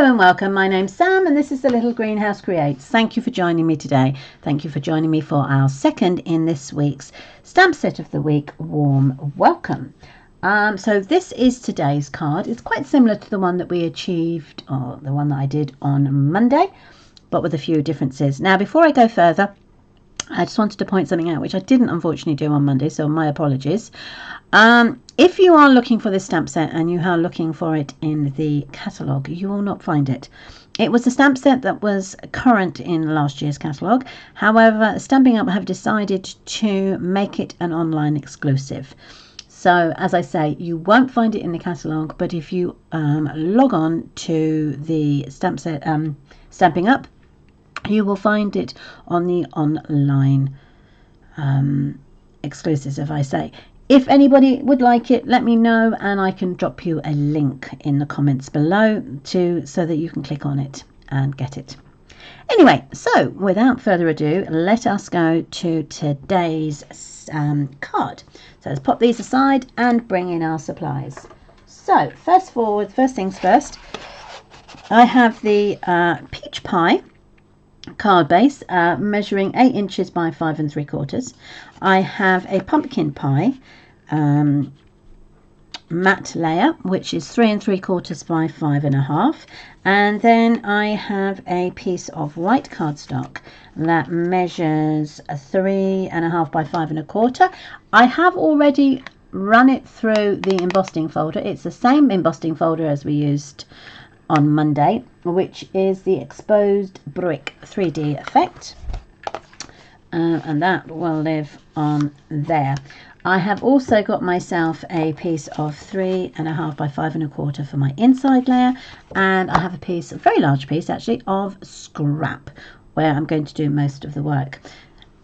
Hello and welcome. My name's Sam and this is the Little Greenhouse Creates. Thank you for joining me today. Thank you for joining me for our second in this week's Stamp Set of the Week Warm Welcome. So this is today's card. It's quite similar to the one that we achieved, or the one that I did on Monday, but with a few differences. Now, before I go further, I just wanted to point something out, which I didn't unfortunately do on Monday, so my apologies. If you are looking for this stamp set and you are looking for it in the catalogue, you will not find it. It was a stamp set that was current in last year's catalogue. However, Stampin' Up have decided to make it an online exclusive. So, as I say, you won't find it in the catalogue, but if you log on to the stamp set, Stampin' Up, you will find it on the online exclusives, if I say. If anybody would like it, let me know and I can drop you a link in the comments below so that you can click on it and get it. Anyway, so without further ado, let us go to today's card. So let's pop these aside and bring in our supplies. So first things first, I have the Peach Pie card base measuring 8 inches by 5 3/4. I have a Pumpkin Pie matte layer, which is 3 3/4 by 5 1/2, and then I have a piece of white cardstock that measures 3 1/2 by 5 1/4. I have already run it through the embossing folder. It's the same embossing folder as we used on Monday, which is the Exposed Brick 3D effect, and that will live on there. I have also got myself a piece of 3 1/2 by 5 1/4 for my inside layer, and I have a piece, a very large piece actually, of scrap where I'm going to do most of the work.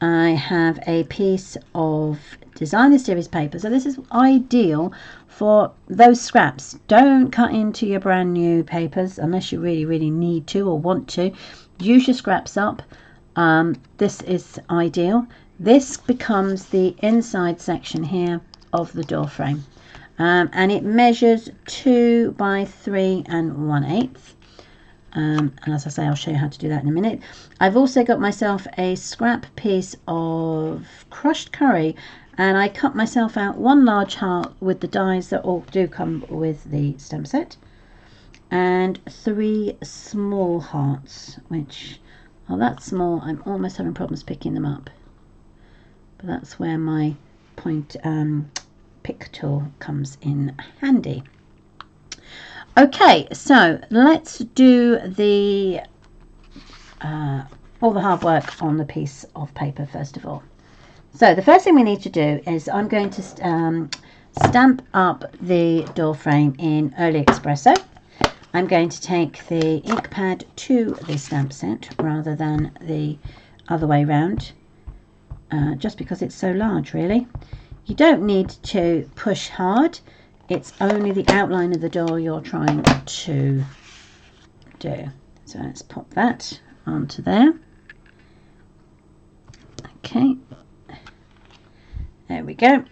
I have a piece of Designer Series paper, so this is ideal for those scraps. Don't cut into your brand new papers unless you really need to or want to. Use your scraps up. This is ideal. This becomes the inside section here of the door frame, and it measures 2 by 3 1/8. And as I say, I'll show you how to do that in a minute. I've also got myself a scrap piece of crushed curry, and I cut myself out one large heart with the dies that all do come with the stamp set, and 3 small hearts, which are that small I'm almost having problems picking them up, but that's where my pick tool comes in handy. Okay, so let's do the all the hard work on the piece of paper first of all. So the first thing we need to do is I'm going to stamp up the door frame in Early Espresso. I'm going to take the ink pad to the stamp set rather than the other way round, just because it's so large really. You don't need to push hard. It's only the outline of the door you're trying to do. So let's pop that onto there. Okay, there we go.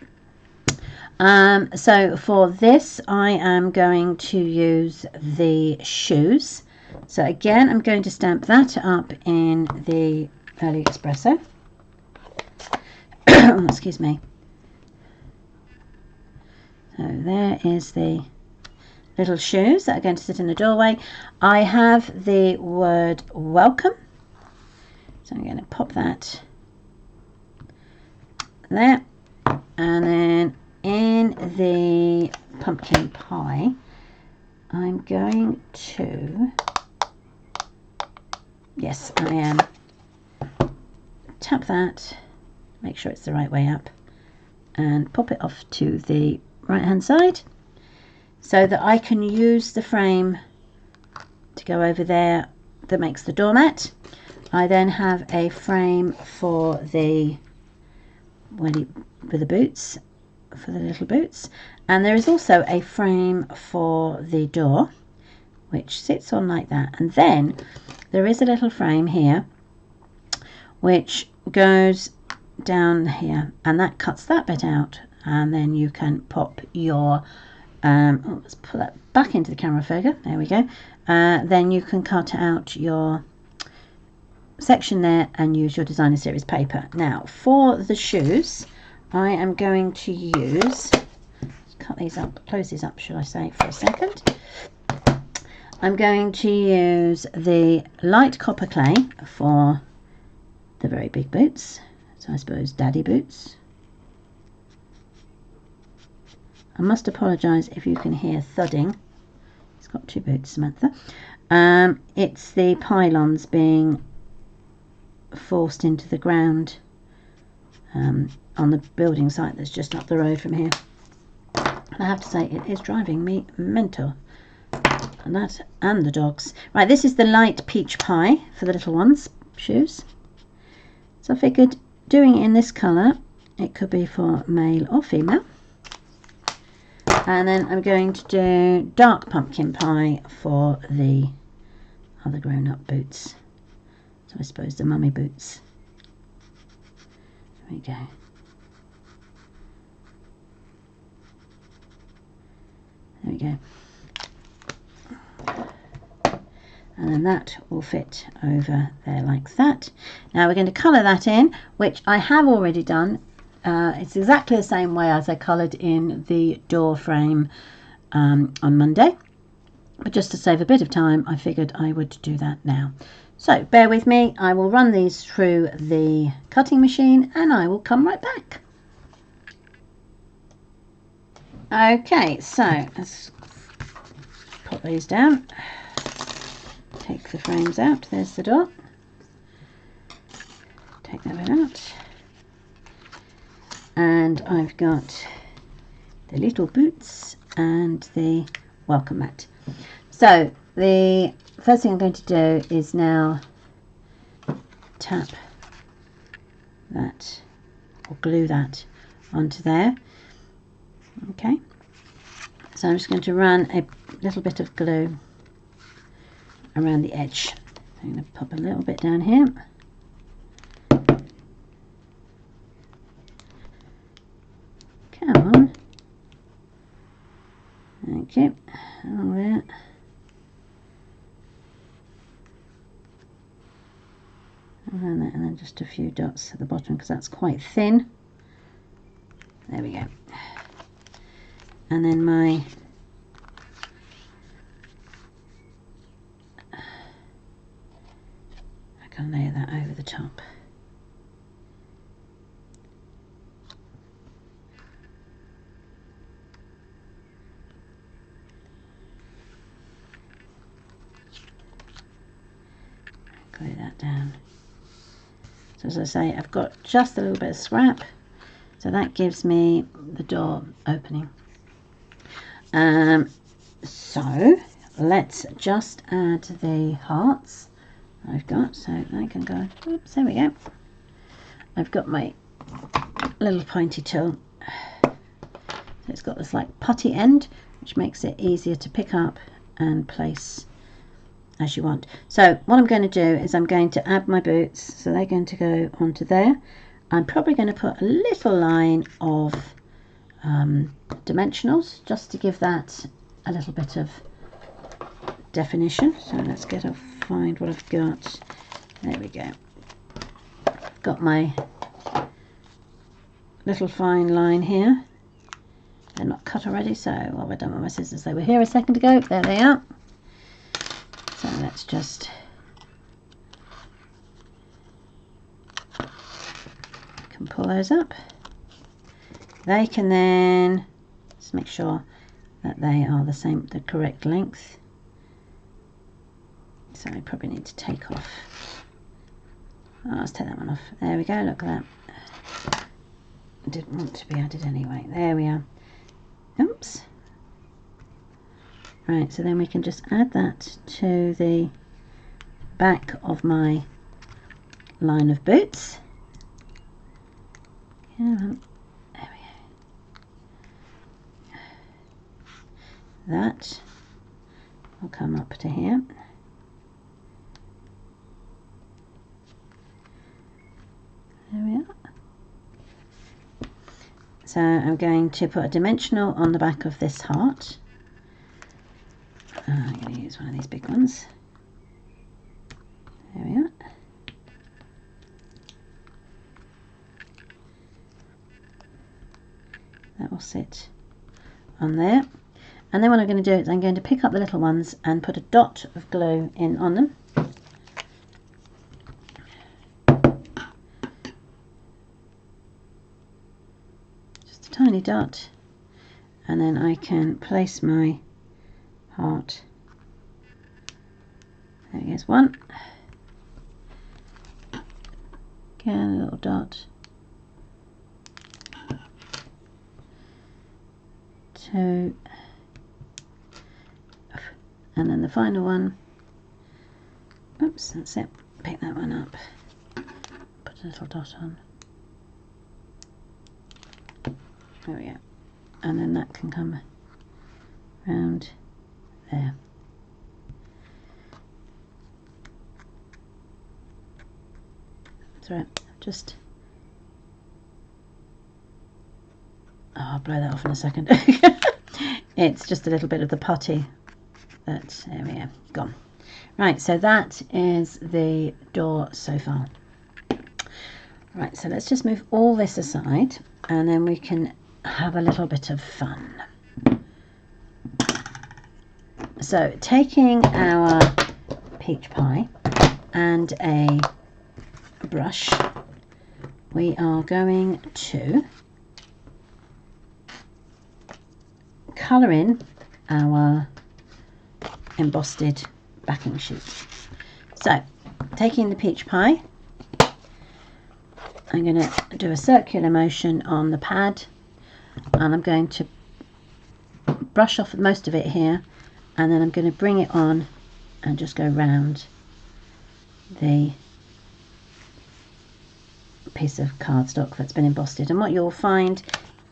So for this I am going to use the shoes. So again, I'm going to stamp that up in the Early Espresso. Excuse me. So there is the little shoes that are going to sit in the doorway. I have the word welcome, so I'm going to pop that there, and then in the pumpkin pie I'm going to, yes I am, tap that, make sure it's the right way up, and pop it off to the right hand side so that I can use the frame to go over there that makes the doormat. I then have a frame for the boots, for the little boots, and there is also a frame for the door which sits on like that, and then there is a little frame here which goes down here, and that cuts that bit out, and then you can pop your let's put that back into the camera figure. There we go. Then you can cut out your section there and use your designer series paper. Now for the shoes, I am going to use, cut these up, close these up should I say for a second. I'm going to use the light copper clay for the very big boots, so I suppose daddy boots. I must apologise if you can hear thudding. It's got 2 boots, Samantha. It's the pylons being forced into the ground on the building site that's just up the road from here. And I have to say, it is driving me mental. And that and the dogs. Right, this is the light peach pie for the little ones' shoes. So I figured doing it in this colour, it could be for male or female. And then I'm going to do dark pumpkin pie for the other grown-up boots. So I suppose the mummy boots. There we go. There we go. And then that will fit over there like that. Now we're going to colour that in, which I have already done. It's exactly the same way as I coloured in the door frame on Monday. But just to save a bit of time, I figured I would do that now. So bear with me, I will run these through the cutting machine and I will come right back. Okay, so let's put these down. Take the frames out. There's the door. Take that bit out. And I've got the little boots and the welcome mat. So the first thing I'm going to do is now tap that or glue that onto there. Okay. So I'm just going to run a little bit of glue around the edge. I'm going to pop a little bit down here. Come on. Thank you. All that. And then just a few dots at the bottom because that's quite thin. There we go. And then my I can layer that over the top. Glue that down. So as I say, I've got just a little bit of scrap, so that gives me the door opening. So let's just add the hearts I've got, so I can go, oops, there we go. I've got my little pointy tool, so it's got this like putty end, which makes it easier to pick up and place as you want. So what I'm going to do is I'm going to add my boots, so they're going to go onto there. I'm probably going to put a little line of dimensionals just to give that a little bit of definition. So let's find what I've got. There we go. I've got my little fine line here. They're not cut already, so well, we're done with my scissors. They were here a second ago. There they are. So let's just pull those up. They can then just make sure that they are the correct length. So I probably need to take off. Oh, let's take that one off. There we go. Look at that. I didn't want to be added anyway. There we are. Oops. Right, so then we can just add that to the back of my line of boots. There we go. That will come up to here. There we are. So So I'm going to put a dimensional on the back of this heart. I'm going to use one of these big ones. There we are. That will sit on there. And then what I'm going to do is I'm going to pick up the little ones and put a dot of glue in on them. Just a tiny dot. And then I can place my heart. There is one. Again, a little dot. 2. And then the final one. Oops, that's it. Pick that one up. Put a little dot on. There we go. And then that can come round there. That's right. Just. Oh, I'll blow that off in a second. It's just a little bit of the putty. But there we are, gone. Right, so that is the door so far. Right, so let's just move all this aside and then we can have a little bit of fun. So taking our peach pie and a brush, we are going to colour in our embossed backing sheet. So taking the peach pie, I'm going to do a circular motion on the pad and I'm going to brush off most of it here and then I'm going to bring it on and just go round the piece of cardstock that's been embossed. And what you'll find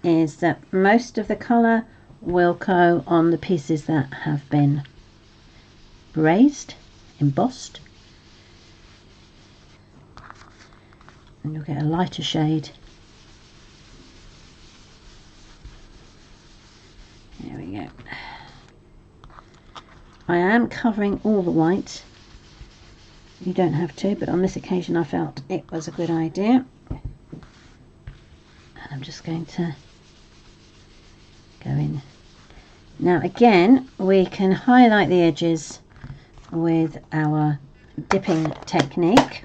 is that most of the colour will go on the pieces that have been raised, embossed, and you'll get a lighter shade. There we go. I am covering all the white. You don't have to, but on this occasion I felt it was a good idea. And I'm just going to go in. Now again, we can highlight the edges with our dipping technique.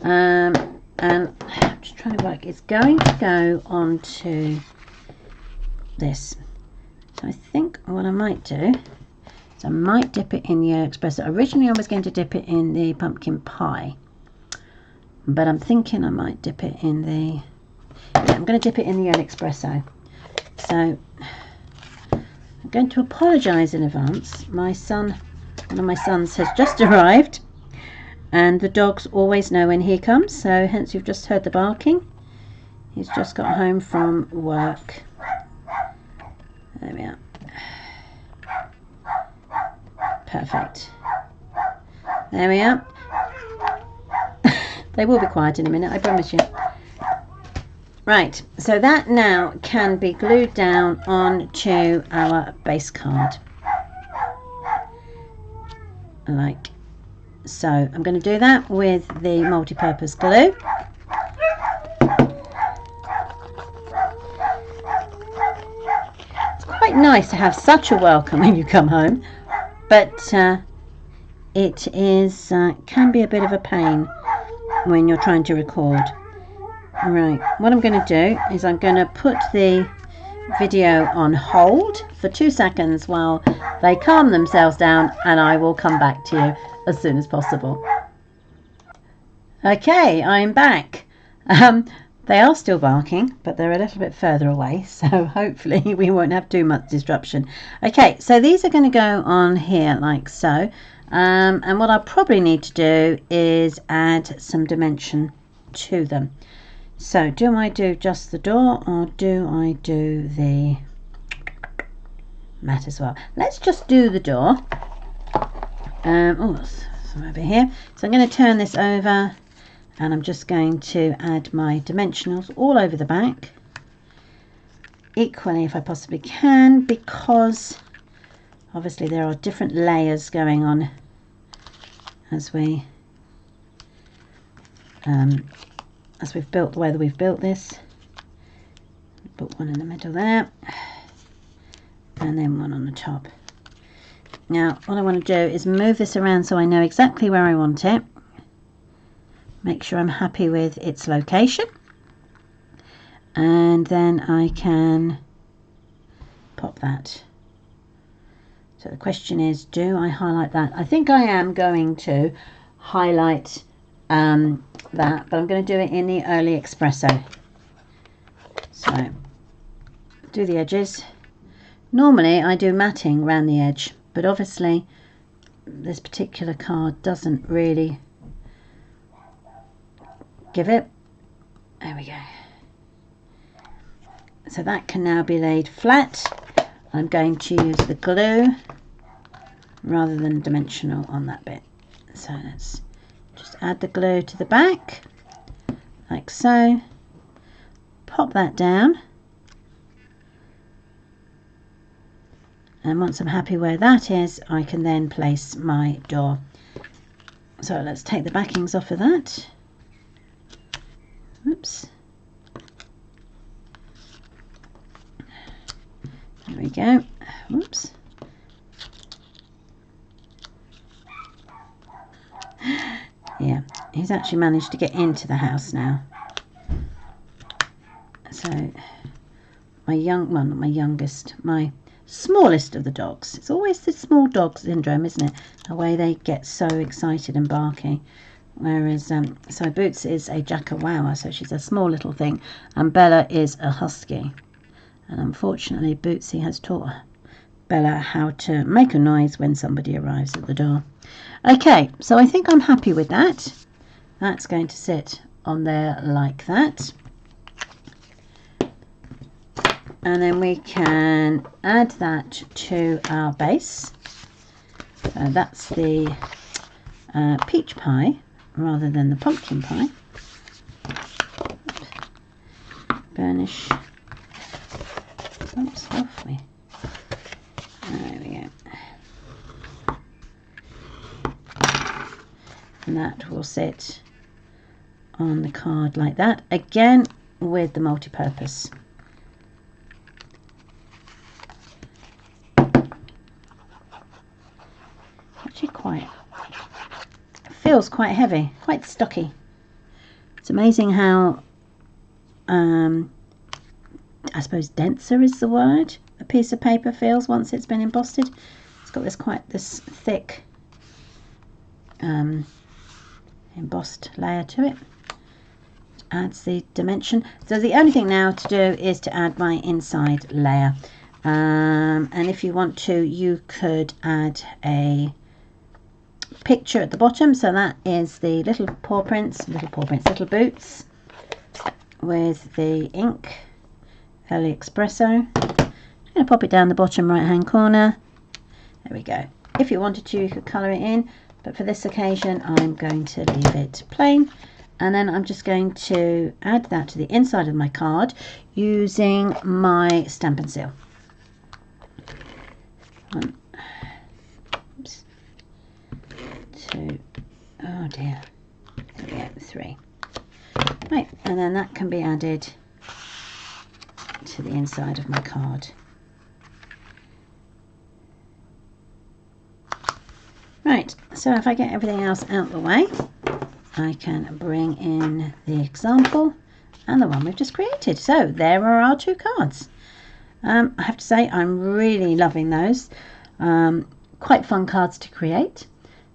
And I'm just trying to work. It's going to go onto this. So I think what I might do is I might dip it in the yellow espresso. Originally I was going to dip it in the pumpkin pie, but I'm thinking I might dip it in the, yeah, I'm going to dip it in the yellow espresso. So I'm going to apologise in advance. My son, one of my sons has just arrived and the dogs always know when he comes, so hence you've just heard the barking. He's just got home from work. There we are. Perfect. There we are. They will be quiet in a minute, I promise you. Right, so that now can be glued down onto our base card. Like so. I'm going to do that with the multi-purpose glue. It's quite nice to have such a welcome when you come home, but it is can be a bit of a pain when you're trying to record. Right, what I'm going to do is I'm going to put the video on hold for 2 seconds while they calm themselves down, and I will come back to you as soon as possible. Okay, I'm back. They are still barking, but they're a little bit further away, so hopefully we won't have too much disruption. Okay, so these are going to go on here like so, and what I'll probably need to do is add some dimension to them. So do I do just the door or do I do the mat as well? Let's just do the door. Oh, that's over here. So I'm going to turn this over and I'm just going to add my dimensionals all over the back. equally if I possibly can, because obviously there are different layers going on as we've built the way that we've built this. Put one in the middle there, and then one on the top. Now what I want to do is move this around so I know exactly where I want it. Make sure I'm happy with its location, and then I can pop that. So the question is, do I highlight that? I think I am going to highlight that, but I'm going to do it in the early espresso. So do the edges. Normally I do matting around the edge, but obviously this particular card doesn't really give it. There we go. So that can now be laid flat. I'm going to use the glue rather than dimensional on that bit. So let's just add the glue to the back like so. Pop that down, and once I'm happy where that is, I can then place my door. So let's take the backings off of that. Oops. There we go. Oops. Yeah, he's actually managed to get into the house now. So my my smallest of the dogs. It's always the small dog syndrome, isn't it? The way they get so excited and barky. Whereas, so Boots is a Jackawawa, so she's a small little thing, and Bella is a husky. And unfortunately, Bootsy has taught Bella how to make a noise when somebody arrives at the door. Okay, so I think I'm happy with that. That's going to sit on there like that. And then we can add that to our base. So that's the peach pie rather than the pumpkin pie. Burnish. Oops, off me. There we go. And that will sit on the card like that, again with the multi-purpose. Actually feels quite heavy, quite stocky. It's amazing how I suppose denser is the word a piece of paper feels once it's been embossed. It's got this thick embossed layer to it. Adds the dimension. So the only thing now to do is to add my inside layer, and if you want to, you could add a picture at the bottom. So that is the little Boots with the ink, Early Espresso. I'm going to pop it down the bottom right hand corner. There we go. If you wanted to, you could colour it in, but for this occasion I'm going to leave it plain. And then I'm just going to add that to the inside of my card using my Stampin' Seal. One, oops, two, oh dear, there we go, three. Right, and then that can be added to the inside of my card. Right, so if I get everything else out the way, I can bring in the example and the one we've just created. So there are our two cards. I have to say I'm really loving those. Quite fun cards to create.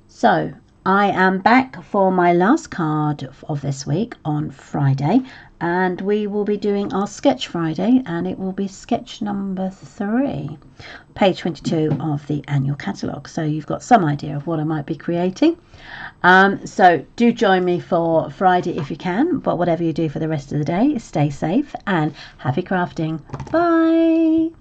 So I am back for my last card of this week on Friday, and we will be doing our Sketch Friday, and it will be sketch number 3, page 22 of the annual catalogue. So you've got some idea of what I might be creating. So do join me for Friday if you can, but whatever you do for the rest of the day, stay safe and happy crafting. Bye.